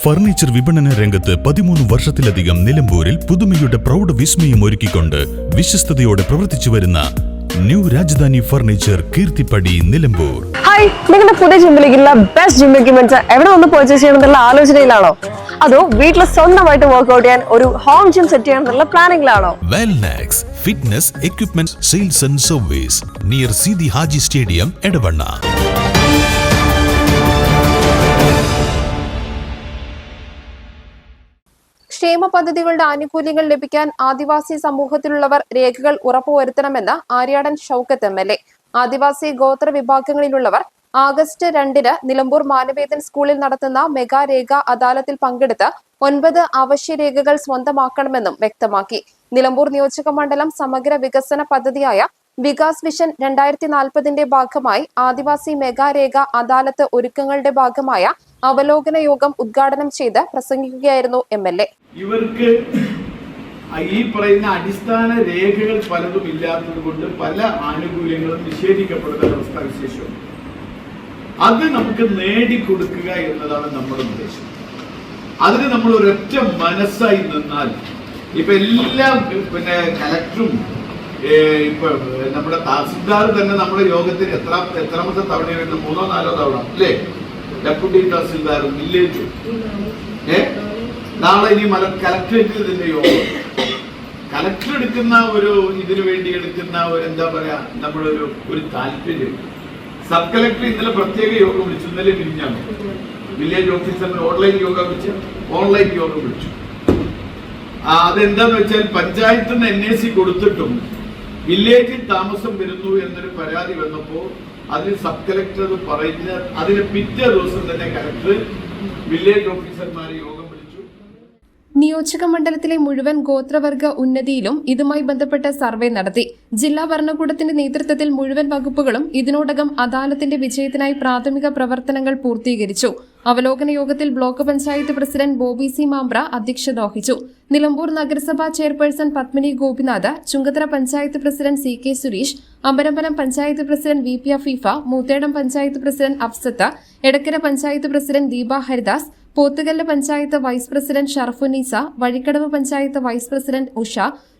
Furniture വിപണന രംഗത്ത് 13 വർഷത്തിലധികം നിലമ്പൂരിൽ പുതുമയുടെ പ്രൗഢ വിസ്മയം ഒരുക്കിക്കൊണ്ട് വിശ്വസ്തയോടെ പ്രവർത്തിച്ചു വരുന്ന new Rajadhani furniture Keerthippadi Nilambur. Hi, നിങ്ങളുടെ പുതിയ ജിമ്മിലേക്കുള്ള ബെസ്റ്റ് ജിം എക്യുപ്മെന്റ്സ് എവിടെ വന്ന് പർച്ചേസ് ചെയ്യണമെന്നുള്ള ആലോചനയിലാണോ? അതോ വീട്ടിൽ സ്വന്തമായിട്ട് വർക്ക്ഔട്ട് ചെയ്യാൻ ഒരു ഹോം ജിം സെറ്റ് ചെയ്യണമെന്നുള്ള പ്ലാനിംഗിലാണോ? Welnex fitness equipment sales and service near Seethi Haji stadium Edavanna. ക്ഷേമ പദ്ധതികളുടെ ആനുകൂല്യങ്ങൾ ലഭിക്കാൻ ആദിവാസി സമൂഹത്തിലുള്ളവർ രേഖകൾ ഉറപ്പുവരുത്തണമെന്ന് ആര്യാടൻ ഷൗക്കത്ത് MLA. ആദിവാസി ഗോത്ര വിഭാഗങ്ങളിലുള്ളവർ ആഗസ്റ്റ് 2-ന് നിലമ്പൂർ മാനവേദൻ സ്കൂളിൽ നടത്തുന്ന മെഗാ രേഖ അദാലത്തിൽ പങ്കെടുത്ത് 9 അവശ്യ രേഖകൾ സ്വന്തമാക്കണമെന്നും വ്യക്തമാക്കി. നിലമ്പൂർ നിയോജക മണ്ഡലം സമഗ്ര വികസന പദ്ധതിയായ വികാസ് വിഷൻ 2040ന്റെ ഭാഗമായി ആദിവാസി മെഗാ രേഖ അദാലത്ത് ഒരുക്കങ്ങളുടെ ഭാഗമായ അവലോകന യോഗം ഉദ്ഘാടനം ചെയ്ത് പ്രസംഗിക്കുകയായിരുന്നു MLA. ഇവർക്ക് ഈ പറയുന്ന അടിസ്ഥാന രേഖകൾ പലതും ഇല്ലാത്തത് കൊണ്ട് പല ആനുകൂല്യങ്ങളും നിഷേധിക്കപ്പെടുന്ന അവസ്ഥാവിശേഷം. അത് നമുക്ക് നേടിക്കൊടുക്കുക എന്നതാണ് നമ്മുടെ ഉദ്ദേശം. അതിന് നമ്മൾ ഒരൊറ്റ മനസ്സായി നിന്നാൽ ഇപ്പൊ എല്ലാം കലക്ടറും ഇപ്പൊ നമ്മുടെ തഹസിൽദാർ തന്നെ നമ്മുടെ യോഗത്തിന് എത്രാമത്തെ തവണയാണ്? 3-ഓ 4-ഓ തവണ അല്ലേ? ഡെപ്യൂട്ടി തഹസിൽദാറും വില്ലേജും നാളെ ഇനി കലക്ടറേറ്റിൽ ഇതിന്റെ യോഗം. കലക്ടർ എടുക്കുന്ന ഒരു ഇതിനു വേണ്ടി എടുക്കുന്ന ഒരു എന്താ പറയാ നമ്മുടെ ഒരു താല്പര്യം. സബ് കലക്ടർ ഇന്നലെ പ്രത്യേക യോഗം വിളിച്ചു. ഇന്നലെ പിരിഞ്ഞാണ് വില്ലേജ് ഓഫീസറിന് ഓൺലൈൻ യോഗം വിളിച്ചു. അതെന്താന്ന് വെച്ചാൽ പഞ്ചായത്തിന് NAC കൊടുത്തിട്ടും വില്ലേജിൽ താമസം വരുന്നു എന്നൊരു പരാതി വന്നപ്പോ അതിന് സബ് കലക്ടർ പറയുന്ന അതിന് പിറ്റേ ദിവസം തന്നെ കലക്ടർ വില്ലേജ് ഓഫീസർമാരെ യോഗം വിളിച്ചു. നിയോജക മണ്ഡലത്തിലെ മുഴുവൻ ഗോത്രവർഗ ഉന്നതിയിലും ഇതുമായി ബന്ധപ്പെട്ട സർവേ നടത്തി. ജില്ലാ ഭരണകൂടത്തിന്റെ നേതൃത്വത്തിൽ മുഴുവൻ വകുപ്പുകളും ഇതിനോടകം അദാലത്തിന്റെ വിജയത്തിനായി പ്രാഥമിക പ്രവർത്തനങ്ങൾ പൂർത്തീകരിച്ചു. അവലോകന യോഗത്തിൽ block panchayat president Bobby C Mambra അധ്യക്ഷത വഹിച്ചു. നിലമ്പൂർ നഗരസഭാ chairperson Padmini Gopinath, Chungathara panchayat president CK Suresh, Amarambalam panchayat president VP Afeefa, Moothedam panchayat president Afsath, Edakkara panchayat president Deepa Haridas, Pothukallu panchayat vice president Sharafunnisa, Vazhikkadavu panchayat vice president Usha,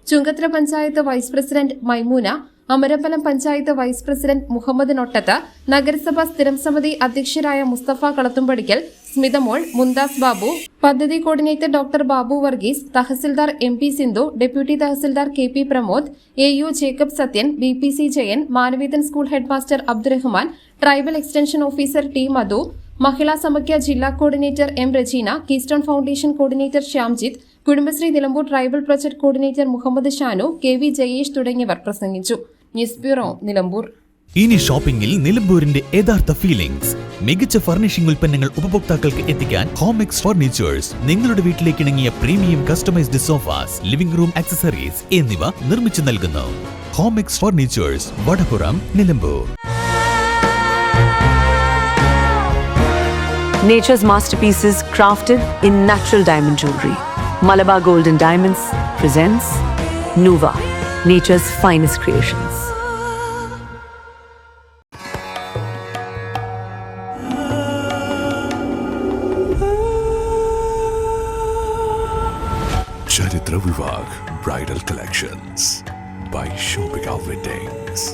Chungathara panchayat vice president Maimoona, Amarambalam panchayat vice president Muhammad Nottath, നഗരസഭാ സ്ഥിരം സമിതി അധ്യക്ഷരായ മുസ്തഫ കളത്തുംപടിക്കൽ, സ്മിതമോൾ, മുന്താസ് ബാബു, പദ്ധതി കോർഡിനേറ്റർ ഡോക്ടർ ബാബു വർഗീസ്, തഹസിൽദാർ MP സിന്ധു, ഡെപ്യൂട്ടി തഹസിൽദാർ KP Pramod, AU Jacob Sathyan, BPC Jayan, Manavedan school headmaster Abdurahman, tribal extension officer T Madhu, Mahila Samakhya ജില്ലാ coordinator M Rajeena, Keystone Foundation coordinator Shyamjith, Kudumbashree Nilambur tribal project coordinator Muhammad Shanu, KV Jayesh തുടങ്ങിയവർ പ്രസംഗിച്ചു. News bureau, Nilambur. ഇനി ഷോപ്പിംഗിൽ നിലമ്പൂരിന്റെ യഥാർത്ഥ ഫീലിംഗ്സ്. മികച്ച ഫർണിഷിംഗ് ഉൽപ്പന്നങ്ങൾ ഉപഭോക്താക്കൾക്ക് എത്തിക്കാൻ ഹോമെക്സ് ഫർണിച്ചേഴ്സ് നിങ്ങളുടെ വീട്ടിലേക്ക് ഇണങ്ങിയ premium customised sofas, living room accessories എന്നിവ നിർമ്മിച്ചു നൽകുന്നു. Homex furnitures, Vadapuram, Nilambur. Nature's masterpieces crafted in natural diamond jewelry. Malabar Gold and Diamonds presents Nuva, nature's finest creations. Charitra Vivag Bridal Collections by Shobhika Weddings.